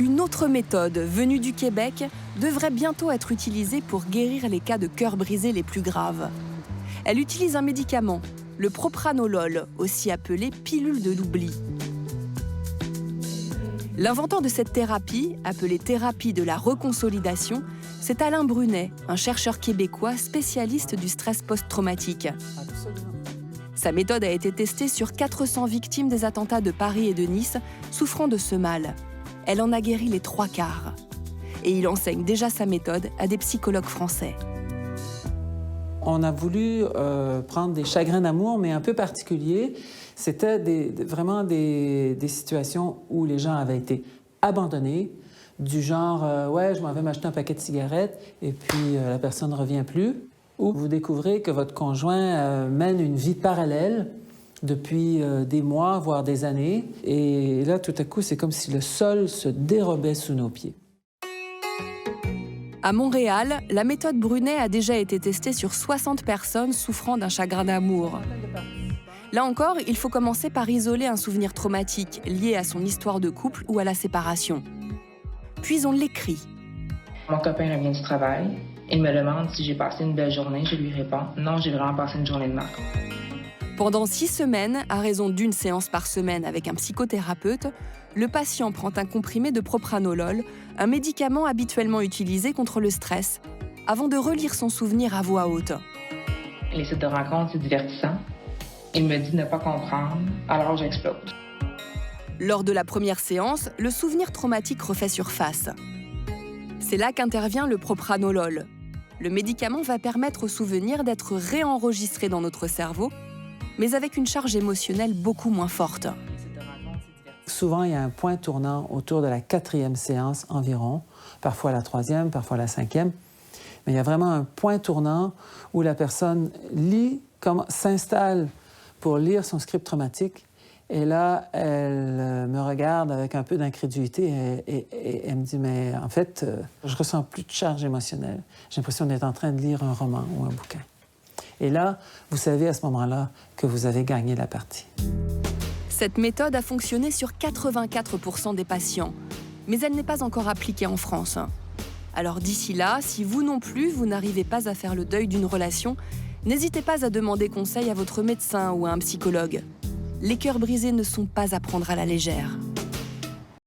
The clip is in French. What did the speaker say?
Une autre méthode, venue du Québec, devrait bientôt être utilisée pour guérir les cas de cœur brisé les plus graves. Elle utilise un médicament, le propranolol, aussi appelé pilule de l'oubli. L'inventeur de cette thérapie, appelée thérapie de la reconsolidation, c'est Alain Brunet, un chercheur québécois spécialiste du stress post-traumatique. Sa méthode a été testée sur 400 victimes des attentats de Paris et de Nice souffrant de ce mal. Elle en a guéri les 3/4. Et il enseigne déjà sa méthode à des psychologues français. On a voulu prendre des chagrins d'amour, mais un peu particuliers. C'était vraiment des situations où les gens avaient été abandonnés, du genre « ouais, je m'en vais m'acheter un paquet de cigarettes » et puis la personne ne revient plus. Ou vous découvrez que votre conjoint mène une vie parallèle depuis des mois, voire des années. Et là, tout à coup, c'est comme si le sol se dérobait sous nos pieds. À Montréal, la méthode Brunet a déjà été testée sur 60 personnes souffrant d'un chagrin d'amour. Là encore, il faut commencer par isoler un souvenir traumatique lié à son histoire de couple ou à la séparation. Puis on l'écrit. Mon copain revient du travail. Il me demande si j'ai passé une belle journée. Je lui réponds « Non, j'ai vraiment passé une journée de marque ». Pendant 6 semaines, à raison d'une séance par semaine avec un psychothérapeute, le patient prend un comprimé de propranolol, un médicament habituellement utilisé contre le stress, avant de relire son souvenir à voix haute. Les sites de rencontres, c'est divertissant. Il me dit ne pas comprendre, alors j'explose. Lors de la première séance, le souvenir traumatique refait surface. C'est là qu'intervient le propranolol. Le médicament va permettre au souvenir d'être réenregistré dans notre cerveau, mais avec une charge émotionnelle beaucoup moins forte. Souvent, il y a un point tournant autour de la 4e séance environ, parfois la 3e, parfois la 5e. Mais il y a vraiment un point tournant où la personne s'installe pour lire son script traumatique. Et là, elle me regarde avec un peu d'incrédulité et elle me dit « Mais en fait, je ressens plus de charge émotionnelle. J'ai l'impression d'être en train de lire un roman ou un bouquin. » Et là, vous savez à ce moment-là que vous avez gagné la partie. Cette méthode a fonctionné sur 84% des patients, mais elle n'est pas encore appliquée en France. Alors d'ici là, si vous non plus, vous n'arrivez pas à faire le deuil d'une relation, n'hésitez pas à demander conseil à votre médecin ou à un psychologue. Les cœurs brisés ne sont pas à prendre à la légère.